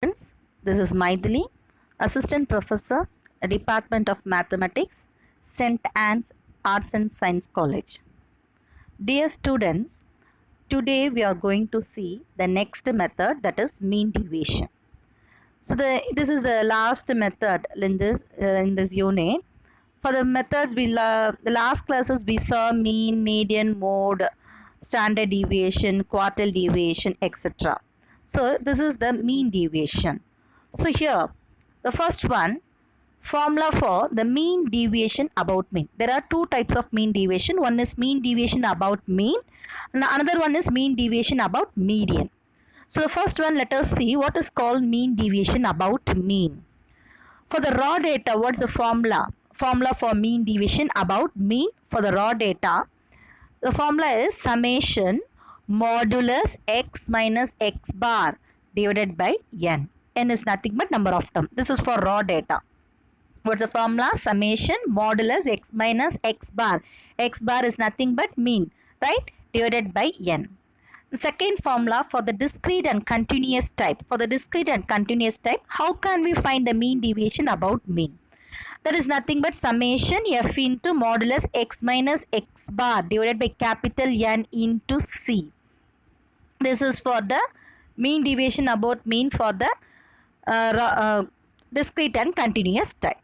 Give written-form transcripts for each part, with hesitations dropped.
Students, this is Maithili, Assistant Professor, Department of Mathematics, St. Anne's Arts and Science College. Dear students, today we are going to see the next method, that is mean deviation. So this is the last method in this unit. For the methods, the last classes we saw mean, median, mode, standard deviation, quartile deviation, etc. So this is the mean deviation. So here, the first one, formula for the mean deviation about mean. There are two types of mean deviation. One is mean deviation about mean, and another one is mean deviation about median. So the first one, let us see what is called mean deviation about mean. For the raw data, what's the formula? Formula for mean deviation about mean for the raw data. The formula is summation modulus x minus x bar divided by n. N is nothing but number of terms. This is for raw data. What's the formula? Summation modulus x minus x bar. X bar is nothing but mean, right? Divided by n. The second formula for the discrete and continuous type. For the discrete and continuous type, how can we find the mean deviation about mean? That is nothing but summation f into modulus x minus x bar divided by capital N into C. This is for the mean deviation about mean for the discrete and continuous type.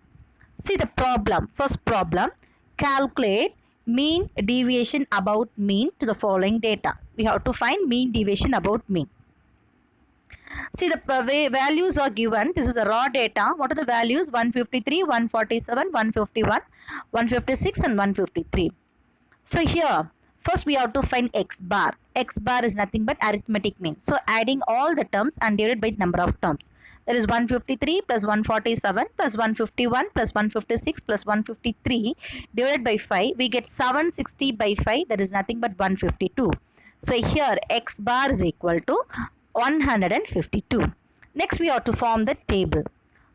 See the problem. First problem, calculate mean deviation about mean to the following data. We have to find mean deviation about mean. See the values are given. This is a raw data. What are the values? 153, 147, 151, 156 and 153. So here, first we have to find x bar. X bar is nothing but arithmetic mean. So adding all the terms and divided by number of terms. That is 153 plus 147 plus 151 plus 156 plus 153 divided by 5. We get 760 by 5. That is nothing but 152. So here x bar is equal to 152. Next we have to form the table.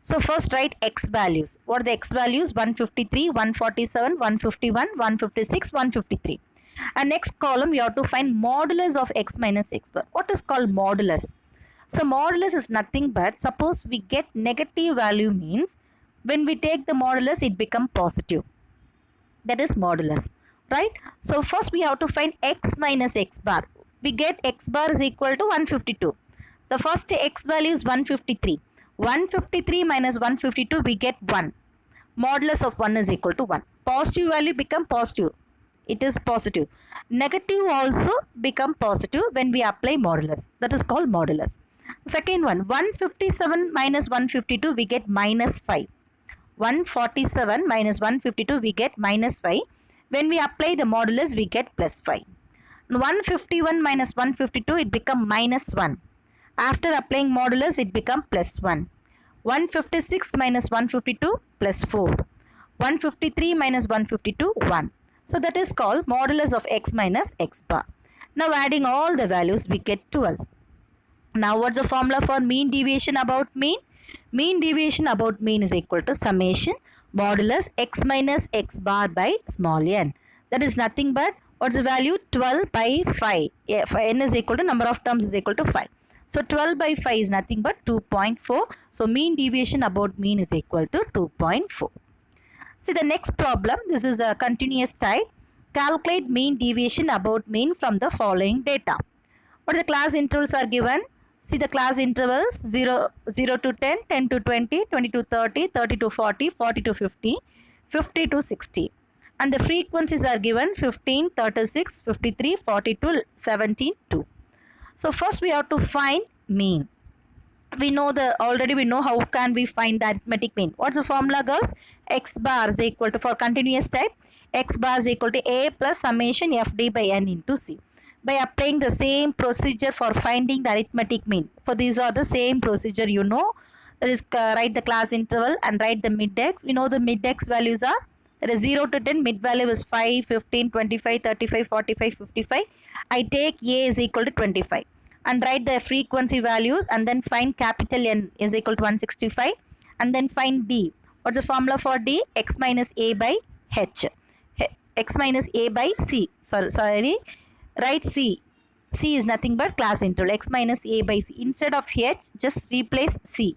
So first write x values. What are the x values? 153, 147, 151, 156, 153. And next column you have to find modulus of x minus x bar. What is called modulus? So modulus is nothing but, suppose we get negative value means when we take the modulus it becomes positive. That is modulus, right? So first we have to find x minus x bar. We get x bar is equal to 152. The first x value is 153. 153 minus 152 we get 1. Modulus of 1 is equal to 1. Positive value become positive. It is positive. Negative also become positive when we apply modulus. That is called modulus. Second one, 157 minus 152 we get minus 5. 147 minus 152 we get minus 5. When we apply the modulus we get plus 5. 151 minus 152 it become minus 1. After applying modulus it become plus 1. 156 minus 152 plus 4. 153 minus 152 1. So that is called modulus of x minus x bar. Now adding all the values we get 12. Now what's the formula for mean deviation about mean? Mean deviation about mean is equal to summation modulus x minus x bar by small n. That is nothing but, what's the value? 12 by 5. Yeah, n is equal to number of terms is equal to 5. So 12 by 5 is nothing but 2.4. So mean deviation about mean is equal to 2.4. See the next problem. This is a continuous type. Calculate mean deviation about mean from the following data. What are the class intervals are given? See the class intervals 0 to 10, 10 to 20, 20 to 30, 30 to 40, 40 to 50, 50 to 60. And the frequencies are given 15, 36, 53, 42, 17, 2. So first we have to find mean. We know how can we find the arithmetic mean. What's the formula, girls? X bar is equal to, for continuous type, x bar is equal to a plus summation fd by n into c. By applying the same procedure for finding the arithmetic mean. For these are the same procedure you know. That is write the class interval and write the mid x. We know the mid x values are, that is 0 to 10, mid value is 5, 15, 25, 35, 45, 55. I take a is equal to 25. And write the frequency values and then find capital N is equal to 165 and then find D. What's the formula for D? X minus A by H. X minus A by C. Sorry. Write C. C is nothing but class interval x minus a by c. Instead of h, just replace c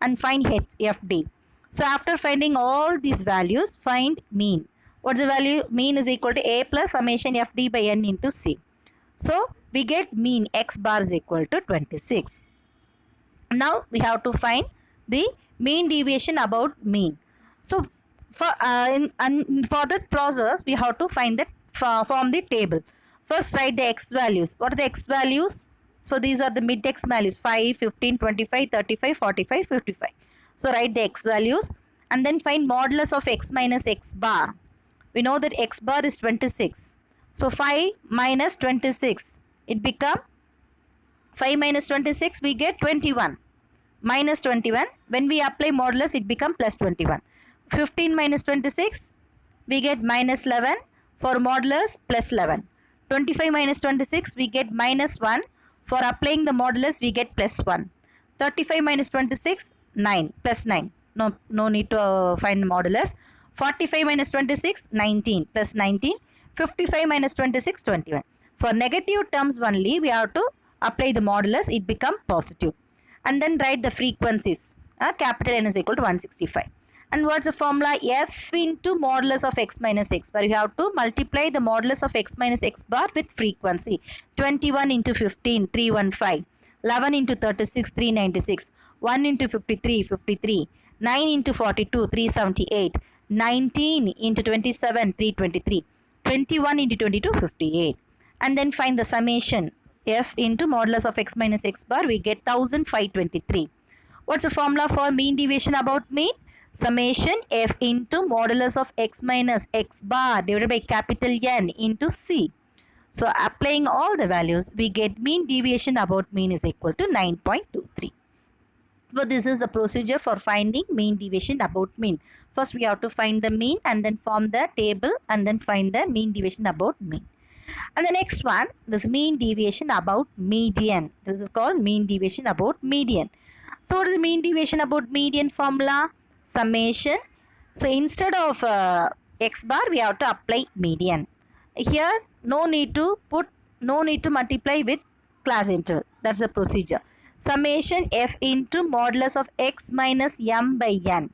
and find h, fd. So after finding all these values, find mean. What's the value? Mean is equal to a plus summation fd by n into c. So we get mean x bar is equal to 26. Now we have to find the mean deviation about mean. So for this process, we have to find that from the table. First write the x values. What are the x values? So these are the mid x values 5, 15, 25, 35, 45, 55. So write the x values and then find modulus of x minus x bar. We know that x bar is 26. So 5 minus 26, it become 5 minus 26, we get 21. Minus 21, when we apply modulus, it becomes plus 21. 15 minus 26, we get minus 11. For modulus, plus 11. 25 minus 26, we get minus 1. For applying the modulus, we get plus 1. 35 minus 26, 9, plus 9. No need to find modulus. 45 minus 26, 19, plus 19. 55 minus 26, 21. For negative terms only, we have to apply the modulus, it becomes positive. And then write the frequencies. Capital N is equal to 165. And what's the formula? F into modulus of x minus x bar. You have to multiply the modulus of x minus x bar with frequency. 21 into 15, 315. 11 into 36, 396. 1 into 53, 53. 9 into 42, 378. 19 into 27, 323. 21 into 22, 58. And then find the summation. F into modulus of x minus x bar, we get 1523. What's the formula for mean deviation about mean? Summation f into modulus of x minus x bar divided by capital N into c. So applying all the values, we get mean deviation about mean is equal to 9.23. So this is the procedure for finding mean deviation about mean. First we have to find the mean and then form the table and then find the mean deviation about mean. And the next one, this mean deviation about median. This is called mean deviation about median. So what is the mean deviation about median formula? Summation. So instead of x bar, we have to apply median. Here, no need to multiply with class interval. That's the procedure. Summation f into modulus of x minus m by n.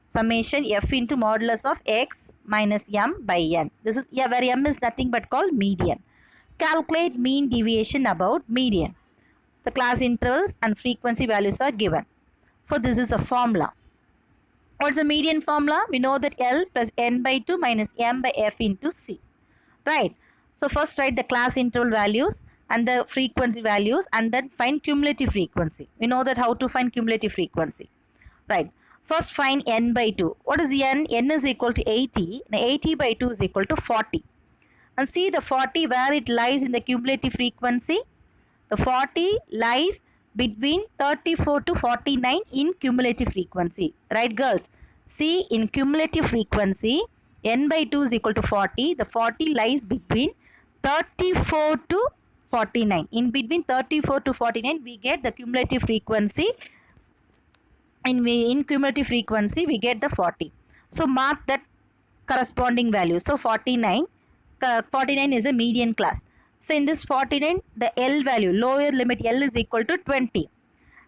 Summation f into modulus of x minus m by n. This is where m is nothing but called median. Calculate mean deviation about median. The class intervals and frequency values are given. For this is a formula. What's the median formula? We know that L plus n by 2 minus m by f into c. Right. So first write the class interval values and the frequency values and then find cumulative frequency. We know that how to find cumulative frequency. Right. First find n by 2. What is n? N is equal to 80. Now 80 by 2 is equal to 40. And see the 40 where it lies in the cumulative frequency. The 40 lies between 34 to 49 in cumulative frequency. Right girls? See in cumulative frequency n by 2 is equal to 40. The 40 lies between 34 to 49. In between 34 to 49 we get the cumulative frequency. In cumulative frequency we get the 40. So mark that corresponding value. So 49 is a median class. So in this 49 the L value, lower limit L is equal to 20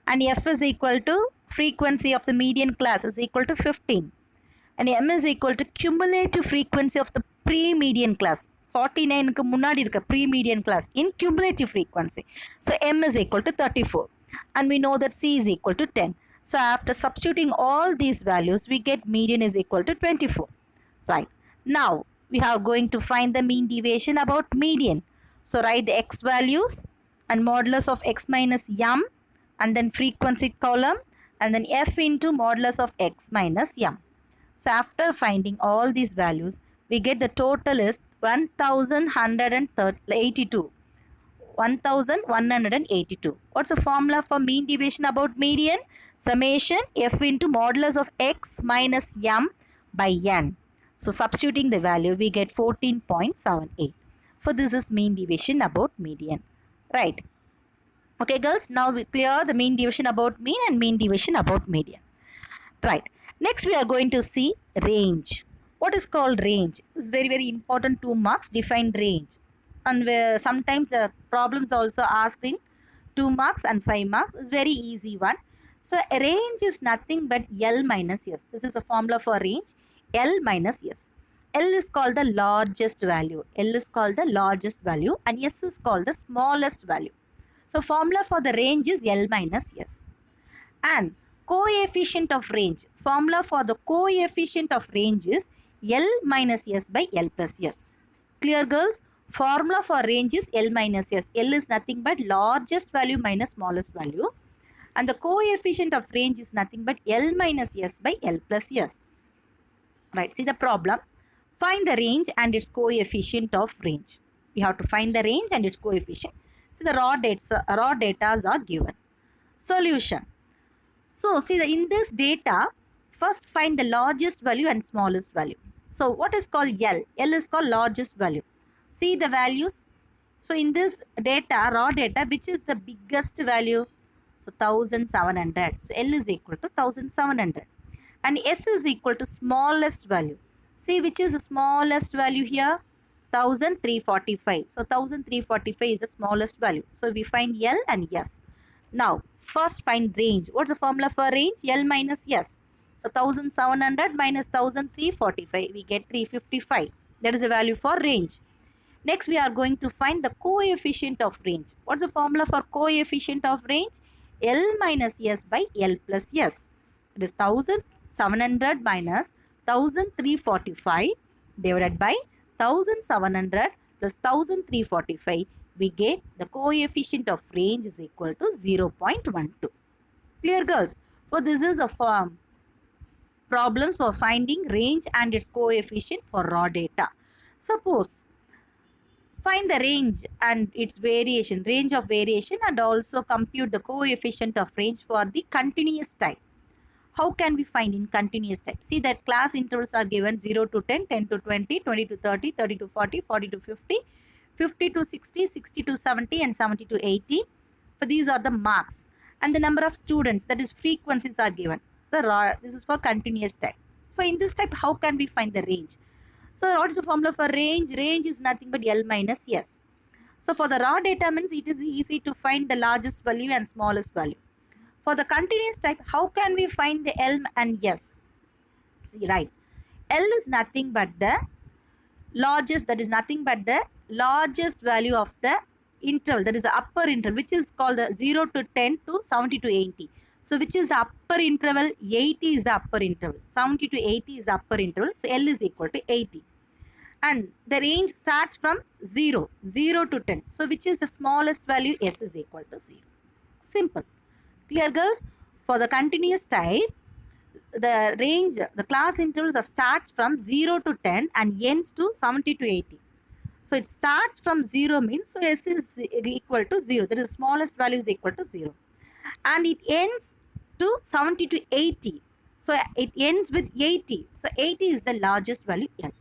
and F is equal to frequency of the median class is equal to 15 and M is equal to cumulative frequency of the pre-median class. 49 க்கு முன்னாடி இருக்க pre-median class in cumulative frequency. So M is equal to 34 and we know that C is equal to 10. So after substituting all these values, we get median is equal to 24. Right. Now we are going to find the mean deviation about median. So write the x values and modulus of x minus m and then frequency column and then f into modulus of x minus m. So after finding all these values, we get the total is 1182. 1182. What's the formula for mean deviation about median? Summation f into modulus of x minus m by n. So substituting the value, we get 14.78. For this is mean deviation about median. Right. Okay girls, now we clear the mean deviation about mean and mean deviation about median. Right. Next we are going to see range. What is called range? It's very important 2 marks. Define range. And where sometimes problems also asked in 2 marks and 5 marks is very easy one. So a range is nothing but L minus S. This is a formula for range, L minus S. L is called the largest value. L is called the largest value and S is called the smallest value. So formula for the range is L minus S. And coefficient of range. Formula for the coefficient of range is L minus S by L plus S. Clear girls? Formula for range is L minus S. L is nothing but largest value minus smallest value. And the coefficient of range is nothing but L minus S by L plus S. Right, see the problem. Find the range and its coefficient of range. We have to find the range and its coefficient. See the raw data are given. Solution. So see in this data, first find the largest value and smallest value. So what is called L? L is called largest value. See the values. So in this data, raw data, which is the biggest value? So 1700. So L is equal to 1700. And S is equal to smallest value. See which is the smallest value here? 1345. So 1345 is the smallest value. So we find L and S. Now, first find range. What's the formula for range? L minus S. So 1700 minus 1345. We get 355. That is the value for range. Next, we are going to find the coefficient of range. What's the formula for coefficient of range? L minus S by L plus S. It is 1700 minus 1345 divided by 1700 plus 1345. We get the coefficient of range is equal to 0.12. Clear girls? So this is a form problems for finding range and its coefficient for raw data. Suppose find the range and its variation, range of variation, and also compute the coefficient of range for the continuous type. How can we find in continuous type? See that class intervals are given 0 to 10, 10 to 20, 20 to 30, 30 to 40, 40 to 50, 50 to 60, 60 to 70 and 70 to 80. For these are the marks. And the number of students, that is frequencies, are given. This is for continuous type. So in this type, how can we find the range? So what is the formula for range? Range is nothing but L minus S. So for the raw data means it is easy to find the largest value and smallest value. For the continuous type, how can we find the L and S? See, right. L is nothing but the largest, that is nothing but the largest value of the interval, that is the upper interval, which is called the 0 to 10 to 70 to 80. So which is the upper interval? 80 is the upper interval. 70 to 80 is the upper interval. So L is equal to 80. And the range starts from 0 to 10. So which is the smallest value? S is equal to 0. Simple. Clear girls? For the continuous type, the range, the class intervals starts from 0 to 10 and ends to 70 to 80. So it starts from 0 means, so S is equal to 0. That is the smallest value is equal to 0. And it ends to 70 to 80. So it ends with 80. So 80 is the largest value L.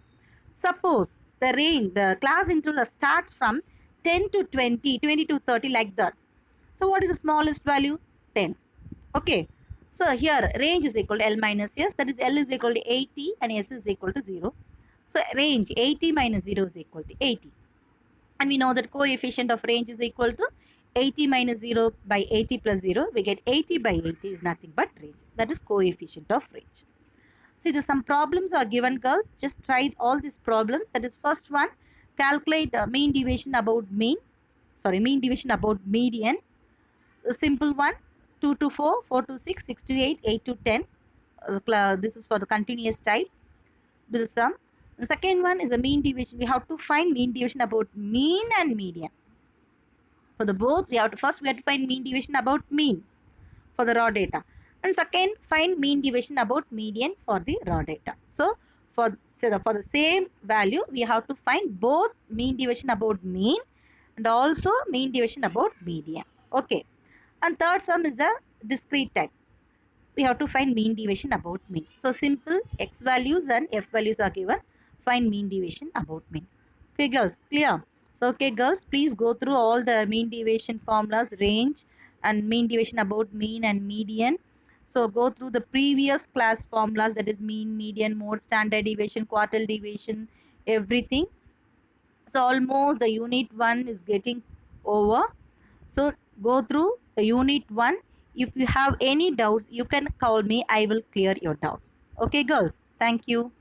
Suppose the range, the class interval starts from 10 to 20, 20 to 30 like that. So what is the smallest value? 10. Okay. So here range is equal to L minus S, that is L is equal to 80 and S is equal to 0. So range 80 minus 0 is equal to 80. And we know that coefficient of range is equal to 80 minus 0 by 80 plus 0. We get 80 by 80 is nothing but range. That is coefficient of range. See, some problems are given, girls. Just try all these problems. That is first one, calculate mean deviation about mean. Mean deviation about median. The simple one, 2 to 4, 4 to 6, 6 to 8, 8 to 10. This is for the continuous type. Do the sum. The second one is a mean deviation. We have to find mean deviation about mean and median. For the both, we have to find mean deviation about mean for the raw data. And second, find mean deviation about median for the raw data. So for the same value, we have to find both mean deviation about mean and also mean deviation about median. Okay. And third sum is a discrete type. We have to find mean deviation about mean. So simple, x values and f values are given. Find mean deviation about mean. Okay, girls, clear? So, okay, girls, please go through all the mean deviation formulas, range and mean deviation about mean and median. So, go through the previous class formulas, that is mean, median, mode, standard deviation, quartile deviation, everything. So almost the unit 1 is getting over. So go through the unit 1. If you have any doubts, you can call me. I will clear your doubts. Okay, girls. Thank you.